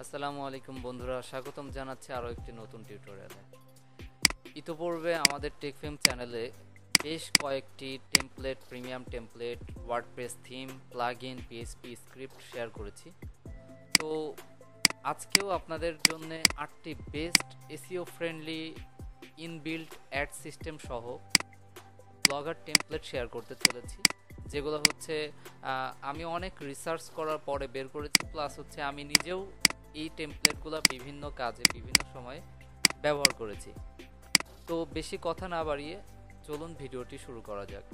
আসসালামু আলাইকুম বন্ধুরা, স্বাগতম জানাচ্ছি আরও একটি নতুন টিউটোরিয়ালে। ইতোপূর্বে আমাদের টেকফেম চ্যানেলে বেশ কয়েকটি template, premium template, WordPress theme, plugin, PHP script share করেছি। তো আজকেও আপনাদের জন্য 8টি best SEO friendly inbuilt ad system সহ ব্লগার টেমপ্লেট শেয়ার করতে চলেছি, যেগুলো হচ্ছে আমি অনেক রিসার্চ করার পরে বের করেছি, প্লাস হচ্ছে আমি নিজেও এই টেমপ্লেটগুলো বিভিন্ন কাজে বিভিন্ন সময় ব্যবহার করেছি। তো বেশি কথা না বাড়িয়ে চলুন ভিডিওটি শুরু করা যাক।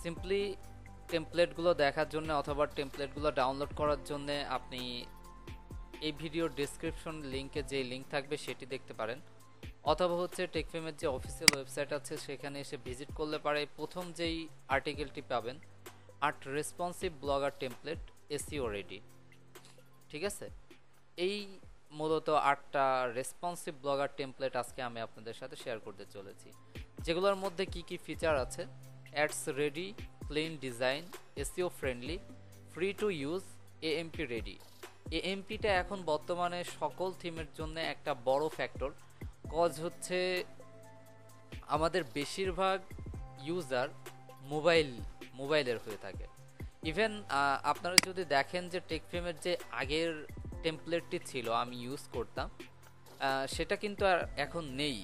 সিম্পলি টেমপ্লেটগুলো দেখার জন্য অথবা টেমপ্লেটগুলো ডাউনলোড করার জন্য আপনি এই ভিডিওর ডেসক্রিপশন লিঙ্কে যে লিঙ্ক থাকবে সেটি দেখতে পারেন, অথবা হচ্ছে টেকফেমের যে অফিসিয়াল ওয়েবসাইট আছে সেখানে এসে ভিজিট করলে পারে প্রথম যেই আর্টিকেলটি পাবেন 8 responsive blogger template SEO ready. ঠিক আছে, এই মূলত 8টা রেসপন্সিভ ব্লগার টেমপ্লেট আজকে আমি আপনাদের সাথে শেয়ার করতে চলেছি, যেগুলোর মধ্যে কি কি ফিচার আছে: ads ready, clean design, SEO friendly, free to use, AMP ready. এএমপিটা এখন বর্তমানে সকল থিমের জন্য একটা বড় ফ্যাক্টর, কজ হচ্ছে আমাদের বেশিরভাগ ইউজার মোবাইলের হয়ে থাকে। ইভেন আপনারা যদি দেখেন যে টেকফেমের যে আগের টেমপ্লেটটি ছিল আমি ইউজ করতাম, সেটা কিন্তু আর এখন নেই।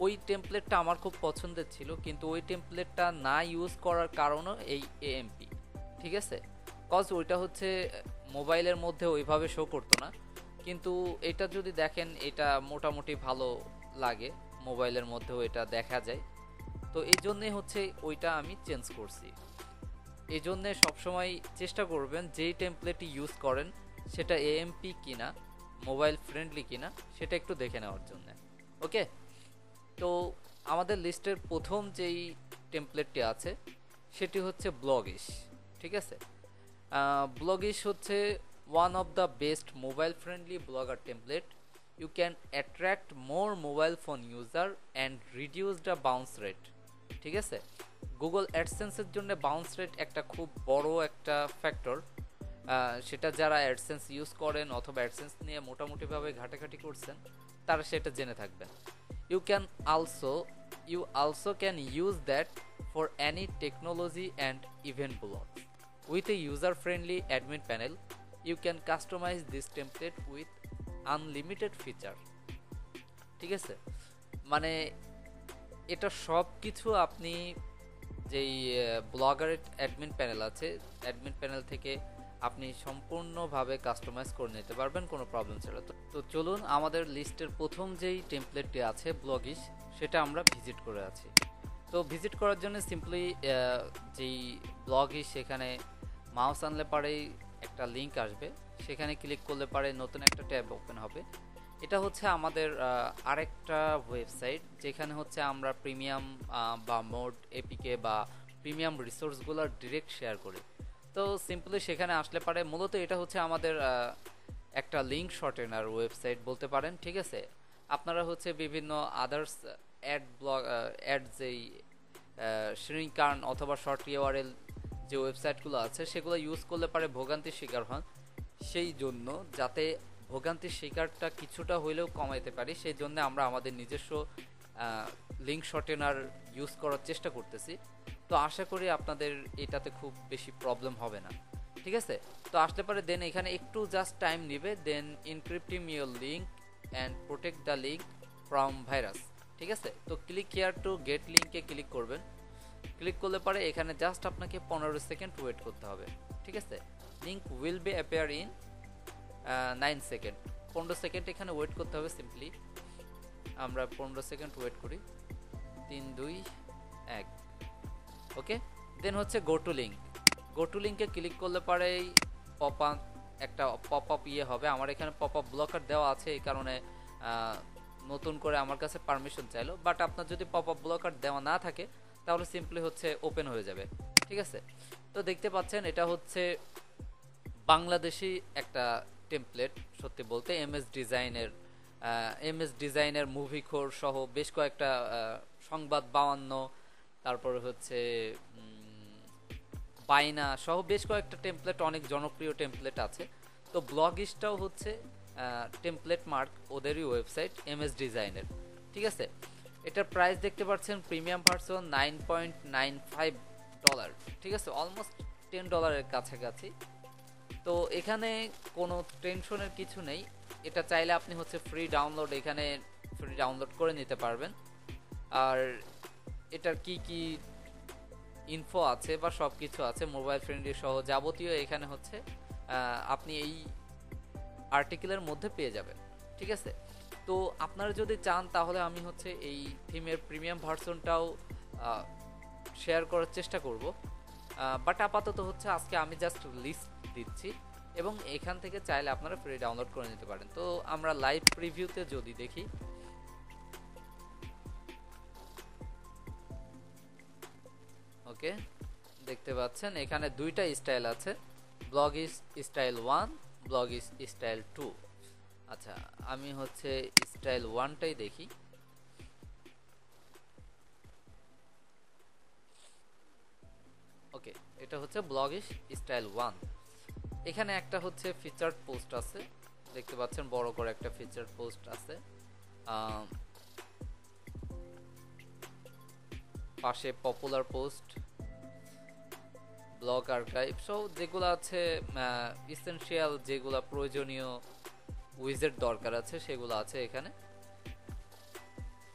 ওই টেমপ্লেটটা আমার খুব পছন্দের ছিল, কিন্তু ওই টেমপ্লেটটা না ইউজ করার কারণও এই এএমপি। ঠিক আছে, কজ ওইটা হচ্ছে মোবাইলের মধ্যে ওইভাবে শো করতো না, কিন্তু এটা যদি দেখেন এটা মোটামুটি ভালো লাগে, মোবাইলের মধ্যেও এটা দেখা যায়। তো এই জন্যে হচ্ছে ওইটা আমি চেঞ্জ করছি। এই জন্যে সবসময় চেষ্টা করবেন যেই টেমপ্লেটটি ইউজ করেন সেটা এএমপি কিনা, মোবাইল ফ্রেন্ডলি কিনা, সেটা একটু দেখে নেওয়ার জন্য। ওকে, তো আমাদের লিস্টের প্রথম যেই টেমপ্লেটটি আছে সেটি হচ্ছে ব্লগিশ। ঠিক আছে, ব্লগিশ হচ্ছে one of the best mobile friendly blogger template. You can attract more mobile phone user and reduce the bounce rate. ঠিক আছে, গুগল অ্যাডসেন্সের জন্য বাউন্স রেট একটা খুব বড় একটা ফ্যাক্টর, সেটা যারা অ্যাডসেন্স ইউজ করেন অথবা অ্যাডসেন্স নিয়ে মোটামুটিভাবে ঘাটাঘাটি করছেন তারা সেটা জেনে থাকবেন। You can also can use that for any technology and event blogs. With a user-friendly admin panel, you can customize this template with unlimited feature. ঠিক আছে, মানে এটা সব কিছু আপনি যেই ব্লগারের অ্যাডমিন প্যানেল আছে, অ্যাডমিন প্যানেল থেকে আপনি সম্পূর্ণভাবে কাস্টমাইজ করে নিতে পারবেন কোনো প্রবলেম ছাড়া। তো চলুন আমাদের লিস্টের প্রথম যেই টেমপ্লেটটি আছে ব্লগিশ, সেটা আমরা ভিজিট করে আছি। তো ভিজিট করার জন্য সিম্পলি যেই ব্লগিশ সেখানে মাউস আনলে পারেই একটা লিঙ্ক আসবে, সেখানে ক্লিক করলে পারে নতুন একটা ট্যাব ওপেন হবে। এটা হচ্ছে আমাদের আরেকটা ওয়েবসাইট, যেখানে হচ্ছে আমরা প্রিমিয়াম বা মোড এপিকে বা প্রিমিয়াম রিসোর্সগুলো ডিরেক্ট শেয়ার করি। তো সিম্পলি সেখানে আসলে পারে মূলত এটা হচ্ছে আমাদের একটা লিঙ্ক শর্টেনার ওয়েবসাইট বলতে পারেন। ঠিক আছে, আপনারা হচ্ছে বিভিন্ন আদার্স অ্যাড যেই শ্রিঙ্কার্ন অথবা শর্ট ইউআরএল যে ওয়েবসাইটগুলো আছে সেগুলো ইউজ করলে পারে ভোগান্তির শিকার হন। সেই জন্য যাতে ভোগান্তির শিকারটা কিছুটা হইলেও কমাইতে পারি, সেই জন্য আমরা আমাদের নিজস্ব লিঙ্ক শর্টেনার ইউজ করার চেষ্টা করতেছি। তো আশা করি আপনাদের এটাতে খুব বেশি প্রবলেম হবে না। ঠিক আছে, তো আসলে পারে দেন এখানে একটু জাস্ট টাইম নেবে, then encrypting your link and protect the link from virus. ঠিক আছে, তো ক্লিক হিয়ার টু গেট লিঙ্কে ক্লিক করবেন। ক্লিক করলে পারে এখানে জাস্ট আপনাকে 15 সেকেন্ড ওয়েট করতে হবে। ঠিক আছে, link will be appear in 9 second. 15 second এখানে ওয়েট করতে হবে। সিম্পলি আমরা 15 সেকেন্ড ওয়েট করি। 3 2 1। ওকে, দেন হচ্ছে go to link. Go to লিঙ্কে ক্লিক করলে পারেই পপ আপ একটা পপ আপ হবে। আমার এখানে পপ আপ ব্লকার দেওয়া আছে, এই কারণে নতুন করে আমার কাছে পারমিশন চাইলো, বাট আপনার যদি পপ আপ ব্লকার দেওয়া না থাকে তাহলে সিম্পলি হচ্ছে ওপেন হয়ে যাবে। ঠিক আছে, তো দেখতে পাচ্ছেন এটা হচ্ছে বাংলাদেশি একটা টেমপ্লেট। সত্যি বলতে এমএস ডিজাইনের এমএস ডিজাইনের মুভি খোর সহ বেশ কয়েকটা সংবাদ 52, তারপরে হচ্ছে বাইনা সহ বেশ কয়েকটা টেমপ্লেট, অনেক জনপ্রিয় টেমপ্লেট আছে। তো ব্লগিস্টটাও হচ্ছে টেমপ্লেট মার্ক, ওদেরই ওয়েবসাইট এমএস ডিজাইনের। ঠিক আছে, এটার প্রাইস দেখতে পাচ্ছেন প্রিমিয়াম ভার্সন $9.95। ঠিক আছে, অলমোস্ট $10 কাছাকাছি। তো এখানে কোনো টেনশনের কিছু নেই, এটা চাইলে আপনি হচ্ছে ফ্রি ডাউনলোড, এখানে ফ্রি ডাউনলোড করে নিতে পারবেন। আর এটার কি কি ইনফো আছে বা সব কিছু আছে মোবাইল ফ্রেন্ডলি সহ যাবতীয় এখানে হচ্ছে আপনি এই আর্টিকেলের মধ্যে পেয়ে যাবেন। ঠিক আছে, তো আপনারা যদি চান তাহলে আমি হচ্ছে এই থিমের প্রিমিয়াম ভার্সনটাও শেয়ার করার চেষ্টা করব, বাট আপাতত হচ্ছে আজকে আমি জাস্ট লিস্ট দিচ্ছি এবং এখান থেকে চাইলে আপনারা ফ্রি ডাউনলোড করে নিতে পারেন। তো আমরা লাইভ প্রিভিউতে যদি দেখি, ওকে দেখতে পাচ্ছেন এখানে দুইটা স্টাইল আছে, blog is style 1, blog is style 2। আচ্ছা, আমি হচ্ছে স্টাইল 1টাই দেখি। ওকে, এটা হচ্ছে ব্লগ ইজ স্টাইল 1। এখানে একটা হচ্ছে ফিচার্ড পোস্ট আছে, দেখতে পাচ্ছেন বড় করে একটা ফিচার্ড পোস্ট আছে, পাশে পপুলার পোস্ট, ব্লগ আর্কাইভ সব যেগুলো আছে, ইসেনশিয়াল যেগুলো প্রয়োজনীয় উইজেট দরকার আছে সেগুলো আছে এখানে।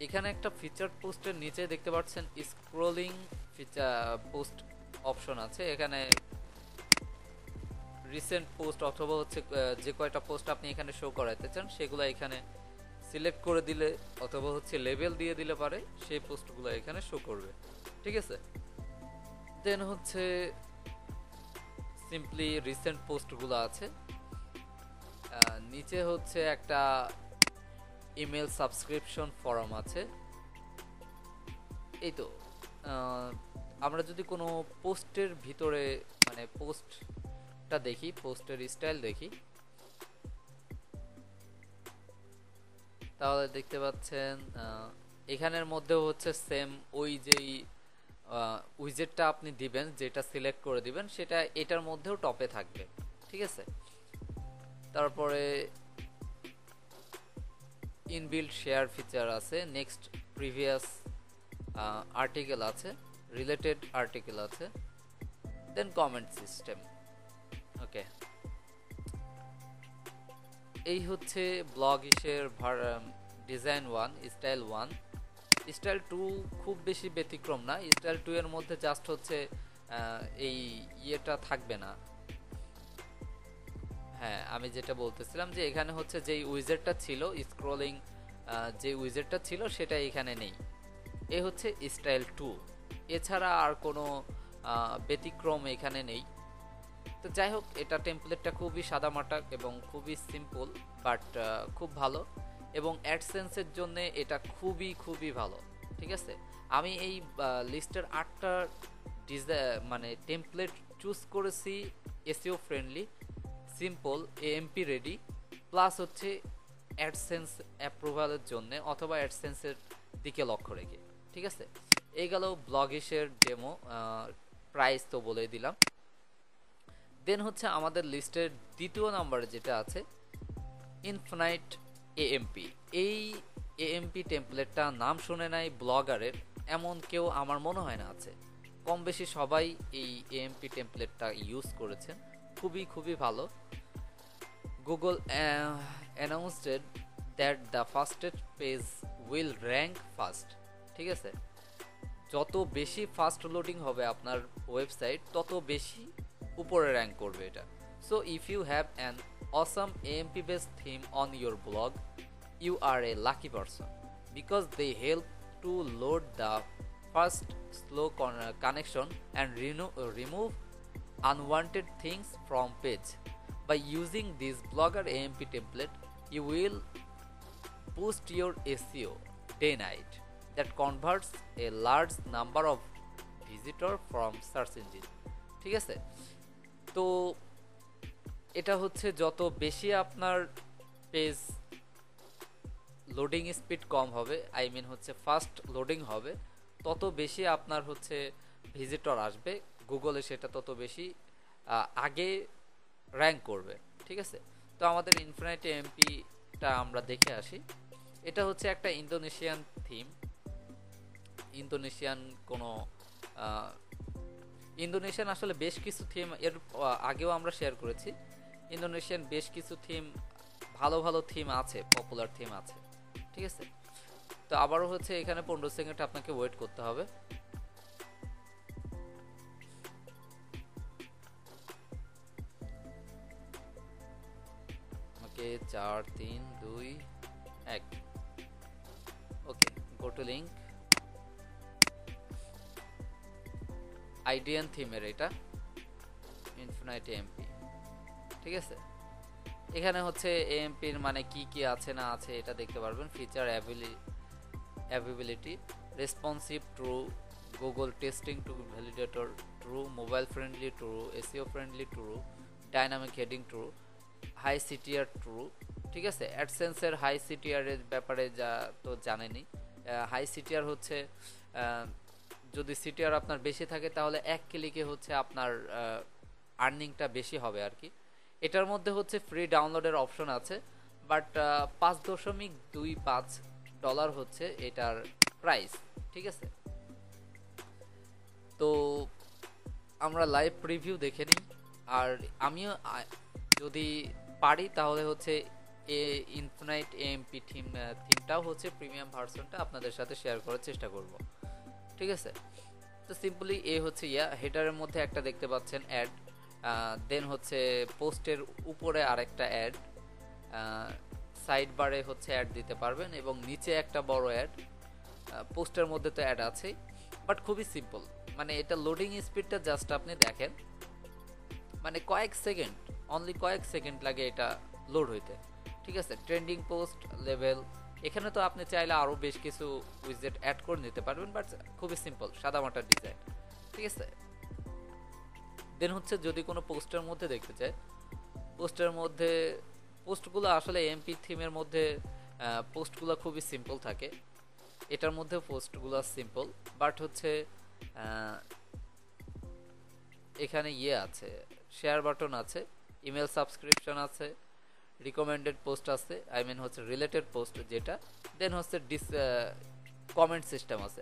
এখানে একটা ফিচার পোস্টের নিচে দেখতে পাচ্ছেন স্ক্রলিং ফিচার পোস্ট অপশন আছে, এখানে রিসেন্ট পোস্ট অথবা হচ্ছে যে কয়টা পোস্ট আপনি এখানে শো করাতে চান সেগুলো এখানে সিলেক্ট করে দিলে অথবা হচ্ছে লেবেল দিয়ে দিলে পারে সেই পোস্টগুলো এখানে শো করবে। ঠিক আছে, দেন হচ্ছে সিম্পলি রিসেন্ট পোস্টগুলো আছে, নিচে হচ্ছে একটা ইমেল সাবস্ক্রিপশন ফরম আছে। এই তো আমরা যদি কোনো পোস্টের ভিতরে মানে পোস্টটা দেখি, পোস্টের স্টাইল দেখি, তাহলে দেখতে পাচ্ছেন এখানের মধ্যেও হচ্ছে সেম ওই যেই উইজেটটা আপনি দিবেন, যেটা সিলেক্ট করে দিবেন সেটা এটার মধ্যেও টপে থাকবে। ঠিক আছে, তারপরে ইনবিল্ট শেয়ার ফিচার আছে, নেক্সট প্রিভিয়াস আর্টিকেল আছে, রিলেটেড আর্টিকেল আছে, দেন কমেন্ট সিস্টেম। ওকে, এই হচ্ছে ব্লগ ইসের ডিজাইন 1, স্টাইল 1। স্টাইল 2 খুব বেশি ব্যতিক্রম না, স্টাইল 2 এর মধ্যে জাস্ট হচ্ছে এই ইয়েটা থাকবে না। হ্যাঁ, আমি যেটা বলতেছিলাম যে এখানে হচ্ছে যেই উইজেটটা ছিল স্ক্রলিং, যে উইজেটটা ছিল সেটা এখানে নেই। এ হচ্ছে স্টাইল 2, এছাড়া আর কোনো ব্যতিক্রম এখানে নেই। তো যাই হোক, এটা টেমপ্লেটটা খুবই সাদামাটা এবং খুবই সিম্পল, বাট খুব ভালো এবং অ্যাডসেন্সের জন্য এটা খুবই খুবই ভালো। ঠিক আছে, আমি এই লিস্টের 8টা মানে টেমপ্লেট চুজ করেছি SEO friendly, simple, AMP ready, plus হচ্ছে অ্যাডসেন্স অ্যাপ্রুভালের জন্য অথবা অ্যাডসেন্সের দিকে লক্ষ্য রেখে। ঠিক আছে, এই গেল ব্লগিশের ডেমো, প্রাইস তো বলে দিলাম। দেন হচ্ছে আমাদের লিস্টের দ্বিতীয় নাম্বারে যেটা আছে ইনফিনাইট এএমপি। এই এএমপি টেমপ্লেটটা নাম শুনে নাই ব্লগারের এমন কেউ আমার মনে হয় না আছে, কম বেশি সবাই এই এএমপি টেমপ্লেটটা ইউজ করেছেন, খুবই খুবই ভালো। Google announced that the fastest page will rank first. ঠিক আছে, যত বেশি ফাস্ট লোডিং হবে আপনার ওয়েবসাইট তত বেশি উপরে র্যাঙ্ক করবে এটা। So if you have an awesome AMP based theme on your blog, you are a lucky person because they help to load the first slow connection and remove unwanted things from page. By using this blogger AMP template, you will boost your SEO day night that converts a large number of visitor from search engine. ঠিক আছে, তো এটা হচ্ছে যত বেশি আপনার page loading speed কম হবে, I mean হচ্ছে ফাস্ট লোডিং হবে, তত বেশি আপনার হচ্ছে ভিজিটর আসবে গুগলে, সেটা তত বেশি আগে র্যাঙ্ক করবে। ঠিক আছে, তো আমাদের ইনফিনিট এমপিটা আমরা দেখে আসি। এটা হচ্ছে একটা ইন্দোনেশিয়ান থিম, ইন্দোনেশিয়ান কোনো ইন্দোনেশিয়ান আসলে বেশ কিছু থিম এর আগেও আমরা শেয়ার করেছি। ইন্দোনেশিয়ান বেশ কিছু থিম, ভালো ভালো থিম আছে, পপুলার থিম আছে। ঠিক আছে, তো আবারও হচ্ছে এখানে 15 সেকেন্ড আপনাকে ওয়েট করতে হবে। ওকে, 4 3 2 1, ওকে, গো টু লিঙ্ক। আইডিয়ান থিমের এটা ইনফিনিট এমপি। ঠিক আছে, এখানে হচ্ছে এএমপির মানে কি কি আছে না আছে এটা দেখতে পারবেন। Feature availability, responsive true, Google testing to validator true, mobile friendly true, SEO friendly true, dynamic heading true, high CTR true. ঠিক আছে, অ্যাডসেন্সের হাই সিটিআর এর ব্যাপারে যা তো জানেনই। হাই সিটিআর হচ্ছে যদি সিটিআর আপনার বেশি থাকে তাহলে এক ক্লিকে হচ্ছে আপনার আর্নিংটা বেশি হবে আর কি। এটার মধ্যে হচ্ছে ফ্রি ডাউনলোডের অপশন আছে, বাট $5.25 হচ্ছে এটার প্রাইস। ঠিক আছে, তো আমরা লাইভ প্রিভিউ দেখে নিই। আর আমিও যদি পারি তাহলে হচ্ছে ইনফিনিট এএমপি থিমটাও হচ্ছে প্রিমিয়াম ভার্সনটা আপনাদের সাথে শেয়ার করার চেষ্টা করব। ঠিক আছে, তো সিম্পলি হচ্ছে হেডারের মধ্যে একটা দেখতে পাচ্ছেন অ্যাড, দেন হচ্ছে পোস্টের উপরে আরেকটা অ্যাড, সাইড বারে হচ্ছে অ্যাড দিতে পারবেন, এবং নিচে একটা বড় অ্যাড। পোস্টের মধ্যে তো অ্যাড আছেই, বাট খুবই সিম্পল। মানে এটা লোডিং স্পিডটা জাস্ট আপনি দেখেন, মানে কয়েক সেকেন্ড, অনলি কয়েক সেকেন্ড লাগে এটা লোড হইতে। ঠিক আছে, ট্রেন্ডিং পোস্ট লেভেল, এখানে তো আপনি চাইলে আরও বেশ কিছু উইজেট অ্যাড করে নিতে পারবেন, বাট খুবই সিম্পল, সাদামাটা ডিজাইন। ঠিক আছে, দেন হচ্ছে যদি কোনো পোস্টের মধ্যে দেখতে চাই, পোস্টের মধ্যে পোস্টগুলো আসলে এমপি থিমের মধ্যে পোস্টগুলো খুবই সিম্পল থাকে। এটার মধ্যে পোস্টগুলো সিম্পল, বাট হচ্ছে এখানে আছে, শেয়ার বাটন আছে, ইমেল সাবস্ক্রিপশন আছে, রিকমেন্ডেড পোস্ট আছে, আই মিন হচ্ছে রিলেটেড পোস্ট যেটা, দেন হচ্ছে কমেন্ট সিস্টেম আছে।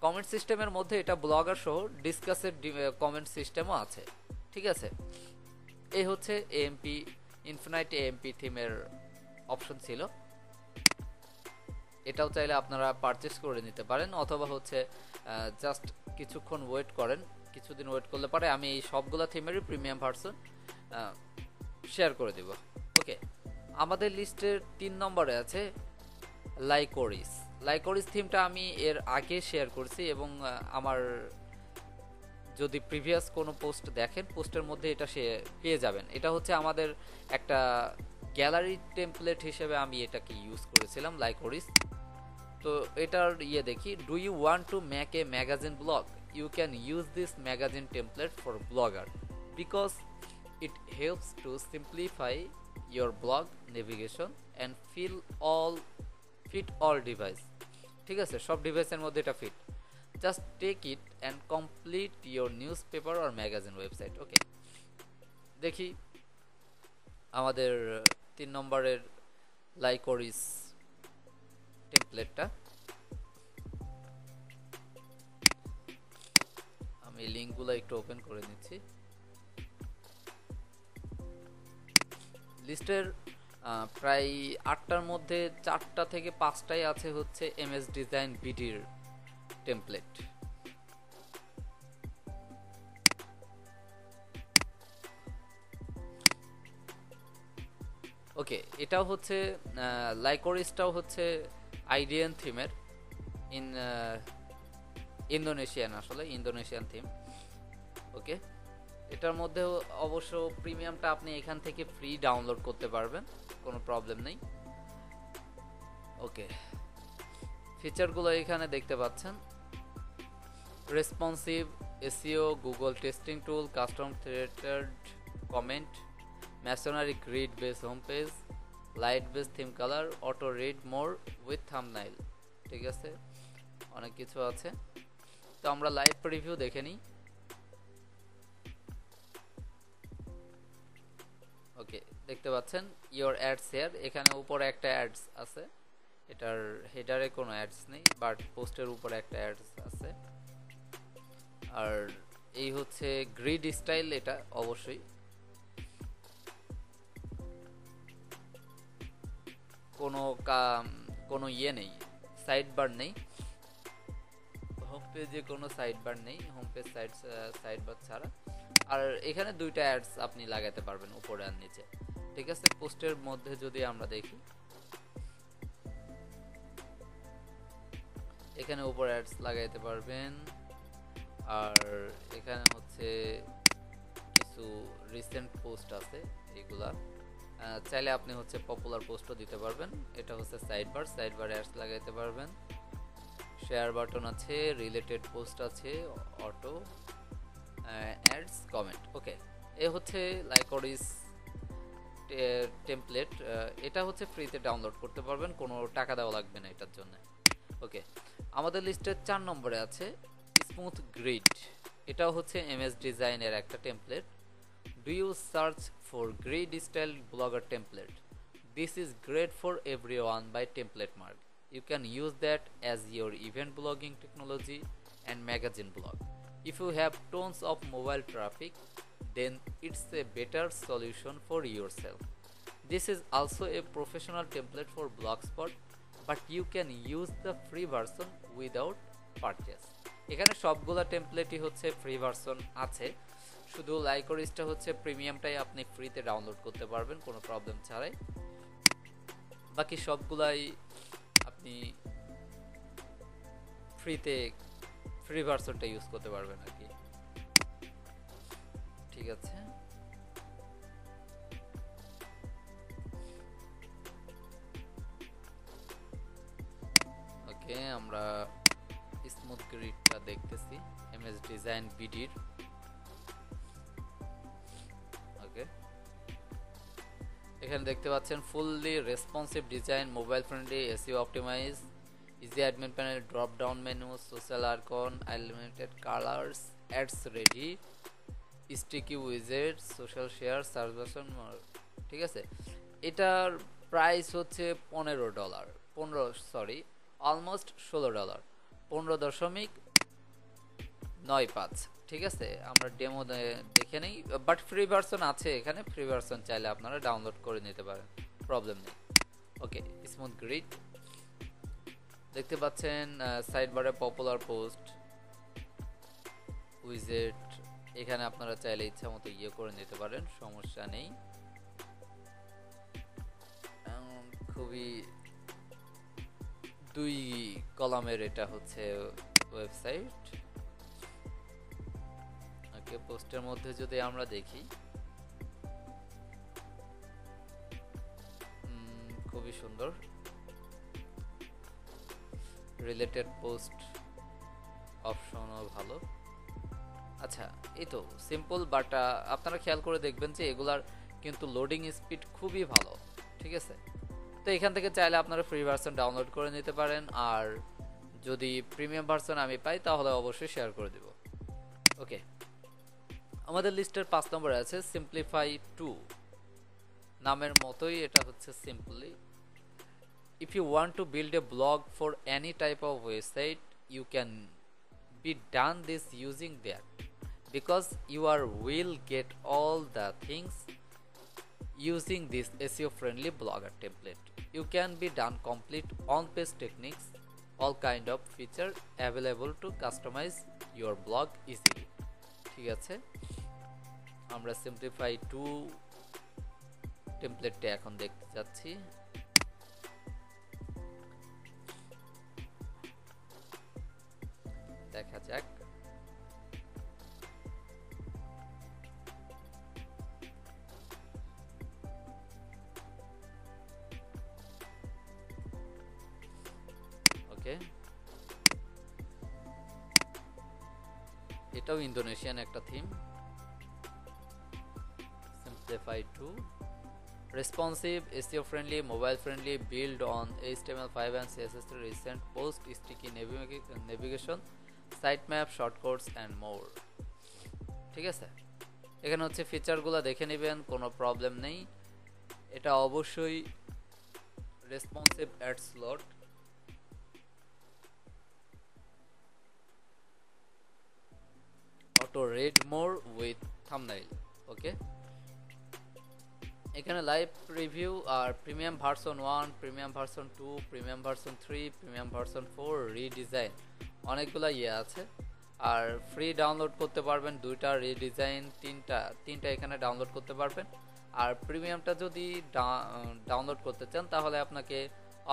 কমেন্ট সিস্টেমের মধ্যে এটা ব্লগার সহ ডিসকাসের কমেন্ট সিস্টেমও আছে। ঠিক আছে, এই হচ্ছে এএমপি ইনফিনিট এএমপি থিমের অপশন ছিল। এটাও চাইলে আপনারা পারচেস করে নিতে পারেন, অথবা হচ্ছে জাস্ট কিছুক্ষণ ওয়েট করেন, কিছুদিন ওয়েট করলে পরে আমি এই সবগুলো থিমেরই প্রিমিয়াম ভার্সন শেয়ার করে দেব। ওকে, আমাদের লিস্টের 3 নম্বরে আছে লাইকোরিস। লাইকোরিস থিমটা আমি এর আগে শেয়ার করছি, এবং আমার যদি প্রিভিয়াস কোনো পোস্ট দেখেন, পোস্টের মধ্যে এটা সে পেয়ে যাবেন। এটা হচ্ছে আমাদের একটা গ্যালারি টেমপ্লেট হিসেবে আমি এটাকে ইউজ করেছিলাম, লাইকোরিস। তো এটার দেখি, do you want to make a magazine blog? You can use this magazine template for blogger because it helps to simplify your blog navigation and fit all device. ঠিক আছে, সব ডিভাইসের মধ্যে এটা fit. Just take it and complete your newspaper or magazine website. Okay, দেখি আমাদের 3 নম্বরের লাইকোরিস টেমপ্লেটটা। আমি লিঙ্কগুলো একটু ওপেন করে নিচ্ছি। লিস্টের প্রায় 8টার মধ্যে 4টা থেকে 5টাই আছে হচ্ছে এমএস ডিজাইন বিডির টেমপ্লেট। ওকে, এটাও হচ্ছে লাইকোরিসটাও হচ্ছে আইডিয়ান থিমের, ইন্দোনেশিয়ান, আসলে ইন্দোনেশিয়ান থিম। ওকে, এটার মধ্যে অবশ্য প্রিমিয়ামটা আপনি এখান থেকে ফ্রি ডাউনলোড করতে পারবেন, কোনো প্রবলেম নেই। ওকে, ফিচারগুলো এখানে দেখতে পাচ্ছেন, responsive SEO, Google testing tool, custom threaded comment, masonry grid base home page, light base theme colour, auto read more with thumbnail. ঠিক আছে, অনেক কিছু আছে। তো আমরা লাইভ প্রিভিউ দেখে নিই। ওকে, দেখতে পাচ্ছেন ইওর অ্যাডস হেয়ার, এখানে উপরে একটা অ্যাডস আছে, এটার হেডারে কোনো অ্যাডস নেই, বাট পোস্টের উপরে একটা অ্যাডস আছে। আর এই হচ্ছে গ্রিড স্টাইল, এটা অবশ্যই কোনো কোনো ইয়ে নেই, সাইড বার নেই, হোম পেজে কোনো সাইড বার নেই, হোম পেজ সাইড বার ছাড়া। আর এখানে দুইটা অ্যাডস আপনি লাগাতে পারবেন উপরে আর নিচে। ঠিক আছে, পোস্টের মধ্যে যদি আমরা দেখি, এখানে উপরে অ্যাডস লাগাইতে পারবেন। আর এখানে হচ্ছে কিছু রিসেন্ট পোস্ট আছে, এগুলা চাইলে আপনি হচ্ছে পপুলার পোস্টও দিতে পারবেন। এটা হচ্ছে সাইড বার অ্যাডস লাগাইতে পারবেন। শেয়ার বাটন আছে, রিলেটেড পোস্ট আছে, অটো অ্যাডস, কমেন্ট। ওকে, এ হচ্ছে লাইকরিস টেমপ্লেট। এটা হচ্ছে ফ্রিতে ডাউনলোড করতে পারবেন, কোনো টাকা দেওয়া লাগবে না এটার জন্য। ওকে, আমাদের লিস্টের 4 নম্বরে আছে স্মুথ গ্রিড। এটাও হচ্ছে এমএস ডিজাইনের একটা template. Do you search for grid style blogger template? This is great for everyone by template mark. You can use that as your event blogging technology and magazine blog. If you have tons of mobile traffic, then it's a better solution for yourself. This is also a professional template for Blogspot, but you can use the free version without purchase. এখানে সবগুলা টেমপ্লেটই হচ্ছে free version আছে, শুধু লাইকরিসটা হচ্ছে প্রিমিয়ামটাই আপনি ফ্রিতে download করতে পারবেন কোনো প্রবলেম ছাড়াই। বাকি সবগুলাই আপনি ফ্রিতে ফ্রি ভার্সনটা ইউজ করতে পারবেন আর কি। ঠিক আছে, ওকে, আমরা স্মুথ গ্রিডটা দেখতেছি এমএস ডিজাইন বিডির। ওকে, এখানে দেখতে পাচ্ছেন fully responsive design, mobile friendly, SEO optimise, easy admin panel, drop down menu, social icon, unlimited colours, ads ready, sticky উইজেট, সোশ্যাল শেয়ার, সার্চ বাটন। ঠিক আছে, এটার প্রাইস হচ্ছে $15, অলমোস্ট $16, 15.95। ঠিক আছে, আমরা ডেমো দেখে নেই, বাট ফ্রি ভার্সন আছে এখানে, ফ্রি ভার্সন চাইলে আপনারা ডাউনলোড করে নিতে পারেন, প্রবলেম নেই। ওকে, স্মুথ গ্রিড দেখতে পাচ্ছেন, সাইড বারে পপুলার পোস্ট, উইজেট, এখানে আপনারা চাইলে ইচ্ছা মতো ইয়ে করে নিতে পারেন, সমস্যা নেই। খুবই 2 কলামের এটা হচ্ছে ওয়েবসাইট। ওকে, পোস্টের মধ্যে যদি আমরা দেখি, খুবই সুন্দর, রিলেটেড পোস্ট অপশনও ভালো। আচ্ছা, এই তো সিম্পল, বাট আপনারা খেয়াল করে দেখবেন যে এগুলার কিন্তু লোডিং স্পিড খুবই ভালো। ঠিক আছে, তো এখান থেকে চাইলে আপনারা ফ্রি ভার্সন ডাউনলোড করে নিতে পারেন, আর যদি প্রিমিয়াম ভার্সন আমি পাই তাহলে অবশ্যই শেয়ার করে দেব। ওকে, আমাদের লিস্টের 5 নম্বরে আছে সিম্পলিফাই 2। নামের মতোই এটা হচ্ছে simply. If you want to build a blog for any type of website, you can be done this using that, because you will get all the things using this SEO friendly blogger template. You can be done complete on page techniques, all kind of feature available to customize your blog easily. ঠিক আছে, আমরা simplify 2 টেমপ্লেটটা এখন দেখতে যাচ্ছি। দেখা যাক। ওকে, এটাও Indonesian একটা theme, simplify 2। Responsive, SEO friendly, mobile friendly, build on HTML5 and CSS3, recent post, sticky navigation, sitemap, shortcuts and more. ঠিক আছে, এখানে হচ্ছে ফিচারগুলো দেখে নেবেন, কোনো প্রবলেম নেই। এটা অবশ্যই responsive ad slot, auto read more with thumbnail. Okay, এখানে লাইভ রিভিউ আর premium version 1, premium version 2, premium version 3, premium version 4, redesign, অনেকগুলো ইয়ে আছে। আর ফ্রি ডাউনলোড করতে পারবেন দুইটা, রিডিজাইন তিনটা এখানে ডাউনলোড করতে পারবেন। আর প্রিমিয়ামটা যদি ডাউনলোড করতে চান তাহলে আপনাকে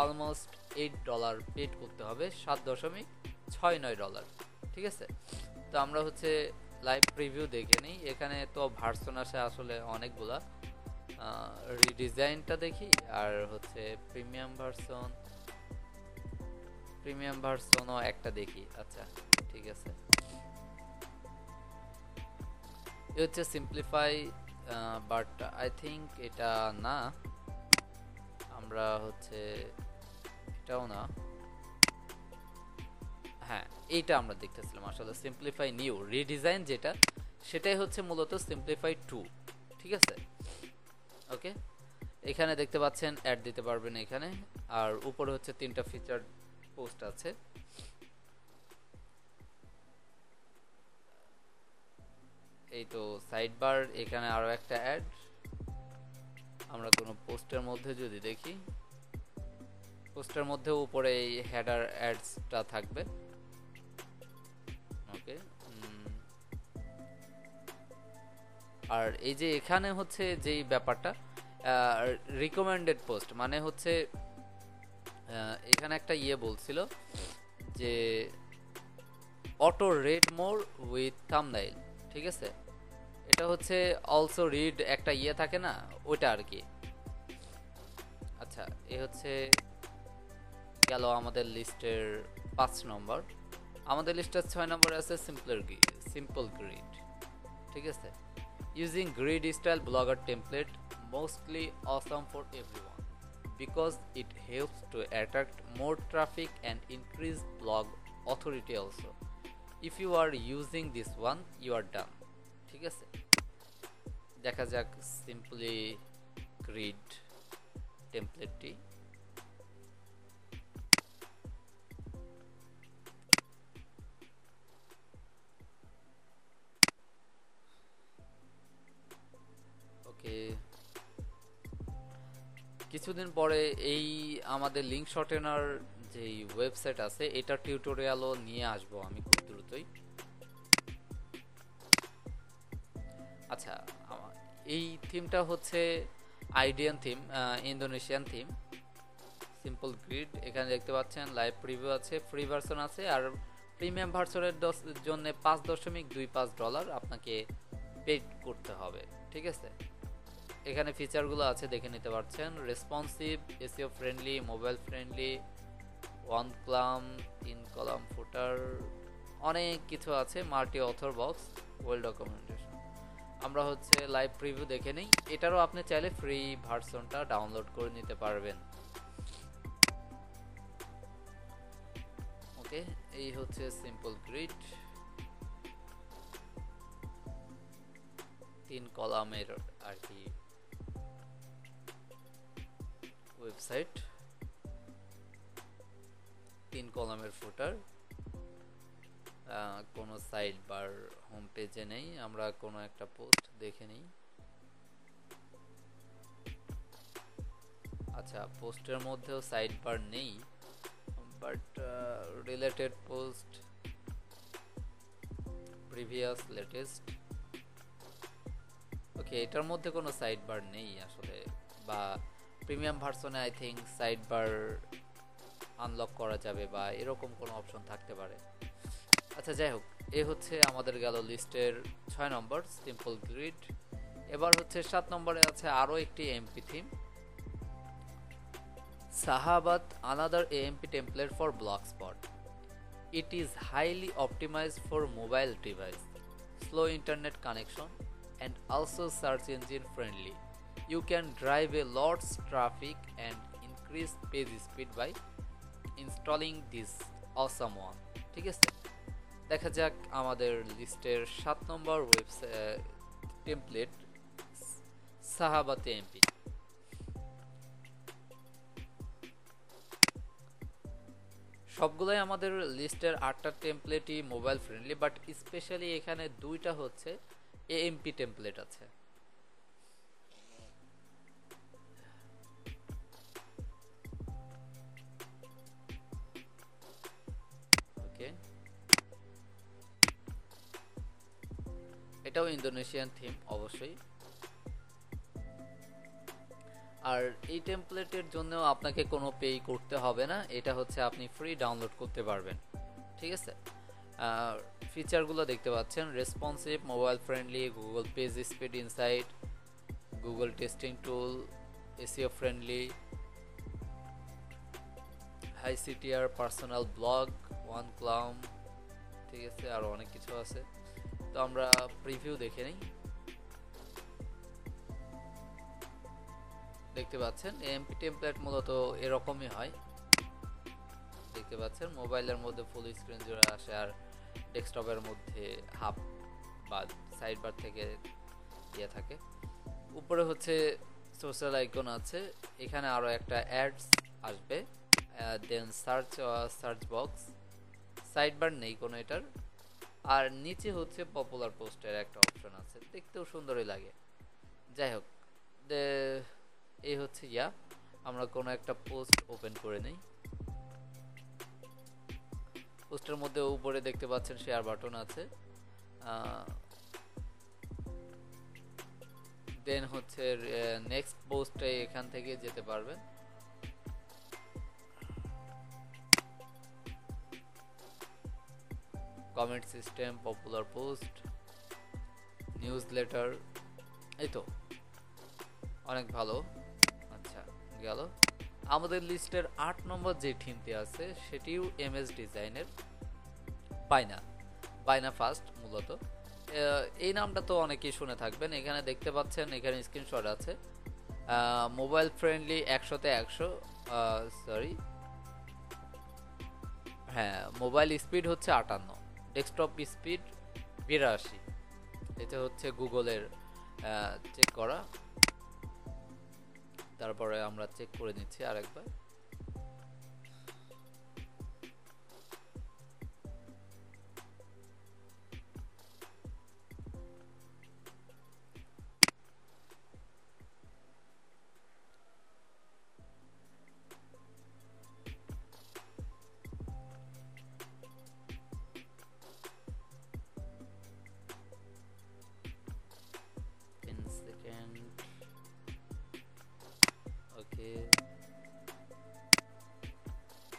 অলমোস্ট $8 পেড করতে হবে, $7.69। ঠিক আছে, তো আমরা হচ্ছে লাইভ প্রিভিউ দেখে নিই। এখানে তো ভার্সন আছে আসলে অনেকগুলা, রিডিজাইনটা দেখি আর হচ্ছে প্রিমিয়াম ভার্সনও একটা দেখি। আচ্ছা ঠিক আছে, এ হচ্ছে সিম্পলিফাই, বাট আই থিঙ্ক এটা না, আমরা হচ্ছে এটাও না, হ্যাঁ এইটা আমরা দেখতেছিলাম আসলে সিম্পলিফাই নিউ। রিডিজাইন যেটা সেটাই হচ্ছে মূলত সিম্পলিফাই 2। ঠিক আছে, ওকে, এখানে দেখতে পাচ্ছেন অ্যাড দিতে পারবেন এখানে, আর উপরে হচ্ছে 3টা ফিচার পোস্ট আছে। এই তো সাইড বার, এখানে আরো একটা অ্যাড। আমরা কোনো পোস্টের মধ্যে যদি দেখি, পোস্টের মধ্যে উপরে এই হেডার অ্যাডসটা থাকবে। ওকে, আর এই যে এখানে হচ্ছে যেই ব্যাপারটা রিকমেন্ডেড পোস্ট, মানে হচ্ছে এখানে একটা ইয়ে বলছিল যে auto read more with thumbnail. ঠিক আছে, এটা হচ্ছে অলসো রিড একটা ইয়ে থাকে না, ওইটা আর কি। আচ্ছা, এ হচ্ছে গেল আমাদের লিস্টের 5 নম্বর। আমাদের লিস্টের 6 নম্বরে আছে সিম্পল গ্রিড। ঠিক আছে, using grid style blogger template, mostly awesome for everyone because it helps to attract more traffic and increase blog authority also. If you are using this one you are done. ঠিক আছে, দেখা যাক simply grid টেমপ্লেটটি। ওকে, কিছুদিন পরে এই আমাদের link শর্টেনার যেই website আছে এটা টিউটোরিয়ালও নিয়ে আসবো আমি খুব দ্রুতই। আচ্ছা, এই থিমটা হচ্ছে আইডিয়ান theme, Indonesian theme, simple grid. এখানে দেখতে পাচ্ছেন লাইভ প্রিভিউ আছে, ফ্রি ভার্সন আছে, আর প্রিমিয়াম ভার্সনের জন্য $5.25 আপনাকে পেড করতে হবে। ঠিক আছে, এখানে ফিচারগুলো আছে দেখে নিতে পারছেন। Responsive, SEO friendly, mobile friendly, 1 column 3 column footer, অনেক কিছু আছে, multi author box, well documentation. আমরা হচ্ছে লাইভ প্রিভিউ দেখে নিই। এটারও আপনি চাইলে ফ্রি ভার্সনটা ডাউনলোড করে নিতে পারবেন। ওকে, এই হচ্ছে সিম্পল গ্রিড, 3 কলামের আর কি ওয়েবসাইট, 3 কলামের ফুটার, কোনো সাইড বার হোম পেজে নেই। আমরা কোনো একটা পোস্ট দেখে নিই। আচ্ছা, পোস্টের মধ্যেও সাইড বার নেই, but related post, previous, latest. Okay, এটার মধ্যে কোনো সাইড বার নেই আসলে, বা প্রিমিয়াম ভার্সনে I think side bar unlock করা যাবে বা এরকম কোনো অপশন থাকতে পারে। আচ্ছা, যাই হোক, এ হচ্ছে আমাদের গেল লিস্টের 6 নম্বর সিম্পল গ্রিড। এবার হচ্ছে 7 নম্বরে আছে আরও একটি এমপি থিম, সাহাবাত, another AMP template for Blogspot. It is highly optimized for mobile device, slow internet connection, and also search engine friendly. You can drive a lots traffic and increase page speed by installing this awesome one. ঠিক আছে, দেখা যাক আমাদের লিস্টের 7 নম্বর website template সাহাবাতে MP. সবগুলোই আমাদের লিস্টের 8টা টেমপ্লেটই mobile friendly, but specially এখানে 2টা হচ্ছে এএমপি টেমপ্লেট আছে। ওকে, এটাও ইন্দোনেশিয়ান থিম অবশ্যই। আর এই টেমপ্লেটের জন্য আপনাকে কোনো পে করতে হবে না, এটা হচ্ছে আপনি ফ্রি ডাউনলোড করতে পারবেন। ঠিক আছে, ফিচারগুলো দেখতে পাচ্ছেন, responsive, mobile friendly, Google page speed insight, Google testing tool, SEO friendly, high CTR, personal blog, one column. ঠিক আছে, আরও অনেক কিছু আছে, তো আমরা প্রিভিউ দেখে নিই। দেখতে পাচ্ছেন এমপি টেমপ্লেট মূলত এরকমই হয়। দেখতে পাচ্ছেন মোবাইলের মধ্যে ফুল স্ক্রিন জুড়ে আসে, আর ডেস্কটপের মধ্যে হাফ বা সাইড বার থেকে ইয়ে থাকে। উপরে হচ্ছে সোশ্যাল আইকন আছে, এখানে আরও একটা অ্যাডস আসবে, দেন সার্চ বক্স, সাইড বার নেই কোনো এটার। আর নিচে হচ্ছে পপুলার পোস্টের একটা অপশন আছে, দেখতেও সুন্দরই লাগে। যাই হোক, এই হচ্ছে আমরা কোনো একটা পোস্ট ওপেন করে নেই। পোস্টের মধ্যে উপরে দেখতে পাচ্ছেন শেয়ার বাটন আছে, দেন হচ্ছে নেক্সট পোস্টে এখান থেকে যেতে পারবেন। Comment system, popular post, news letter, এই তো অনেক ভালো। আচ্ছা, গেল আমাদের লিস্টের 8 নম্বর যে থিমটি আছে সেটিও এমএস ডিজাইনের, বাইনা ফাস্ট মূলত। এই নামটা তো অনেকেই শুনে থাকবেন। এখানে দেখতে পাচ্ছেন, এখানে স্ক্রিনশট আছে, মোবাইল ফ্রেন্ডলি 100তে 100, সরি হ্যাঁ, মোবাইল স্পিড হচ্ছে 58, ডেস্কটপ স্পিড 82। এটা হচ্ছে গুগলের চেক করা। তারপরে আমরা চেক করে নিচ্ছি আরেকবার।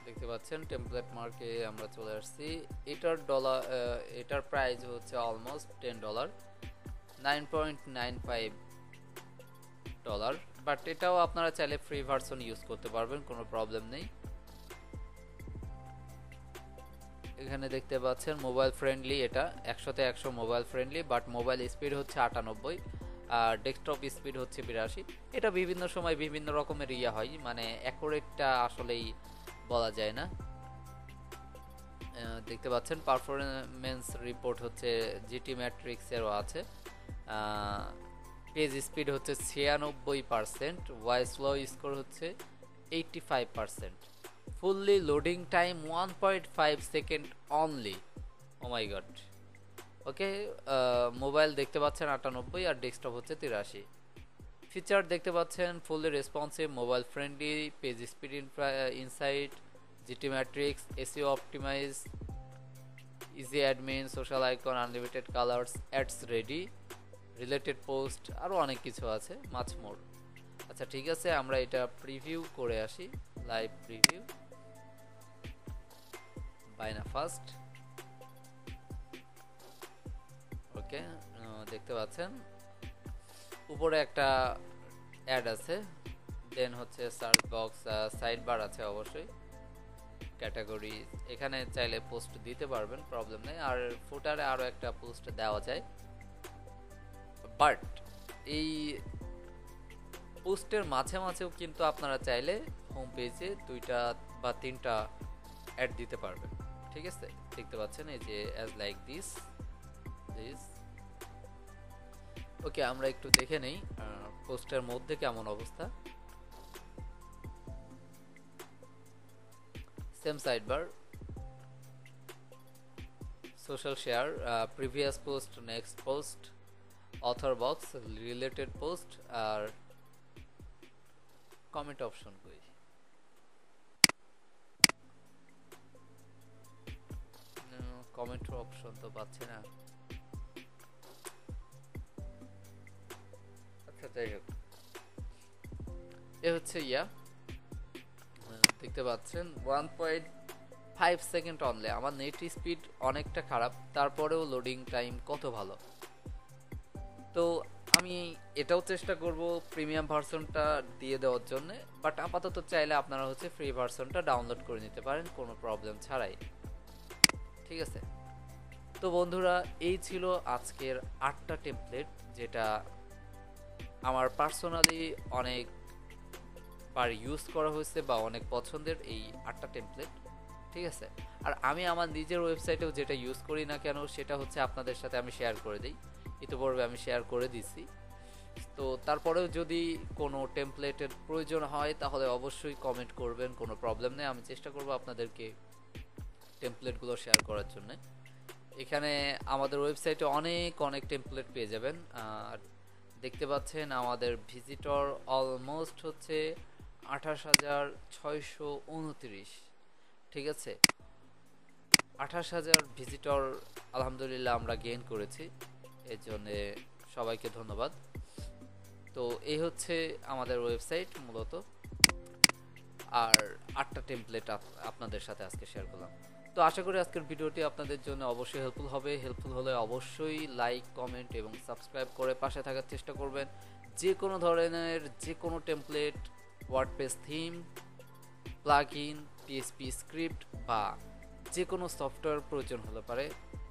দেখতে পাচ্ছেন টেমপ্লেট মার্কে আমরা চলে আসছি। এটার প্রাইস হচ্ছে অলমোস্ট $10, $9.95, বাট এটাও আপনারা চাইলে ফ্রি ভার্সন ইউজ করতে পারবেন, কোনো প্রবলেম নেই। এখানে দেখতে পাচ্ছেন মোবাইল ফ্রেন্ডলি, এটা 100তে 100 mobile friendly, but mobile speed হচ্ছে 98 আর ডেস্কটপ স্পিড হচ্ছে 82। এটা বিভিন্ন সময় বিভিন্ন রকমের হয়, মানে অ্যাকুরেটটা আসলেই বলা যায় না। দেখতে পাচ্ছেন পারফরমেন্স রিপোর্ট হচ্ছে জিটি ম্যাট্রিক্সেরও আছে। পেজ স্পিড হচ্ছে 96%, ভয়েস ফ্লো স্কোর হচ্ছে 85%, fully loading time 1.5 second only. Oh my god. Okay, mobile দেখতে পাচ্ছেন 98 আর ডেস্কটপ হচ্ছে 83। ফিচার দেখতে পাচ্ছেন fully responsive, mobile friendly, page speed insight, GT matrix, SEO optimise, easy admin, social icon, unlimited colours, ads ready, related post, আরও অনেক কিছু আছে, মাছ মোর। আচ্ছা ঠিক আছে, আমরা এটা প্রিভিউ করে আসি, লাইভ প্রিভিউ, বাইনা ফাস্ট। ওকে, দেখতে পাচ্ছেন উপরে একটা অ্যাড আছে, দেন হচ্ছে সার্চ বক্স, সাইড বার আছে অবশ্যই, ক্যাটাগরি, এখানে চাইলে পোস্ট দিতে পারবেন, প্রবলেম নেই। আর ফুটারে আরও একটা পোস্ট দেওয়া যায়, বাট এই পোস্টের মাঝে মাঝেও কিন্তু আপনারা চাইলে হোম পেজে 2টা বা 3টা অ্যাড দিতে পারবেন। ঠিক আছে, দেখতে পাচ্ছেন এই যে অ্যাজ লাইক দিস। ওকে, আমরা একটু দেখে নেই পোস্টের মধ্যে কেমন অবস্থা। Same sidebar, social share, previous post, next post, author box, related post আর কমেন্ট অপশন। কই কমেন্ট অপশন তো পাচ্ছি না। আচ্ছা, যাই হোক, এ হচ্ছে দেখতে পাচ্ছেন 1.5 সেকেন্ড অনলি। আমার নেট স্পিড অনেকটা খারাপ, তারপরেও লোডিং টাইম কত ভালো। তো আমি এটাও চেষ্টা করব প্রিমিয়াম ভার্সনটা দিয়ে দেওয়ার জন্য, বাট আপাতত চাইলে আপনারা হচ্ছে ফ্রি ভার্সনটা ডাউনলোড করে নিতে পারেন কোনো প্রবলেম ছাড়াই। ঠিক আছে, তো বন্ধুরা, এই ছিল আজকের 8টা টেমপ্লেট, যেটা আমার পার্সোনালি অনেকবার ইউজ করা হয়েছে বা অনেক পছন্দের এই 8টা টেমপ্লেট। ঠিক আছে, আর আমি আমার নিজের ওয়েবসাইটেও যেটা ইউজ করি না কেন সেটা হচ্ছে আপনাদের সাথে আমি শেয়ার করে দিই। ইতিপূর্বে আমি শেয়ার করে দিছি। তো তারপরেও যদি কোনো টেমপ্লেটের প্রয়োজন হয় তাহলে অবশ্যই কমেন্ট করবেন, কোনো প্রবলেম নেই। আমি চেষ্টা করব আপনাদেরকে টেমপ্লেটগুলো শেয়ার করার জন্য। এখানে আমাদের ওয়েবসাইটে অনেক অনেক টেমপ্লেট পেয়ে যাবেন। আর দেখতে পাচ্ছেন আমাদের ভিজিটর অলমোস্ট হচ্ছে 28,629। ঠিক আছে, 28,000 ভিজিটর আলহামদুলিল্লাহ আমরা গেইন করেছি, এর জন্য সবাইকে ধন্যবাদ। তো এই হচ্ছে আমাদের ওয়েবসাইট মূলত, আর 8টা টেমপ্লেট আপনাদের সাথে আজকে শেয়ার করলাম। তো আশা করি আজকের ভিডিওটি আপনাদের জন্য অবশ্যই হেল্পফুল হবে। হেল্পফুল হলে অবশ্যই লাইক, কমেন্ট এবং সাবস্ক্রাইব করে পাশে থাকার চেষ্টা করবেন। যে কোনো ধরনের যে কোনো template, WordPress theme, plugin, PSP script বা যে কোনো সফটওয়্যার প্রয়োজন হতে পারে,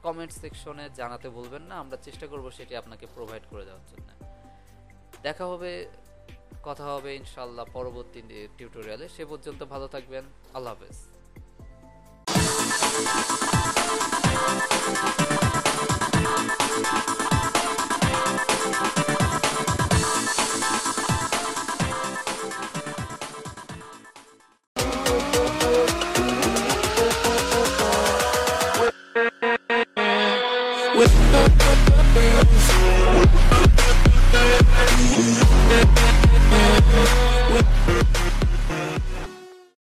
কমেন্ট সেকশনে জানাতে ভুলবেন না। আমরা চেষ্টা করব সেটি আপনাকে প্রোভাইড করে দেওয়ার জন্য। কথা হবে ইনশাআল্লাহ পরবর্তী টিউটোরিয়ালে। সে পর্যন্ত ভালো থাকবেন। আল্লাহ হাফেজ।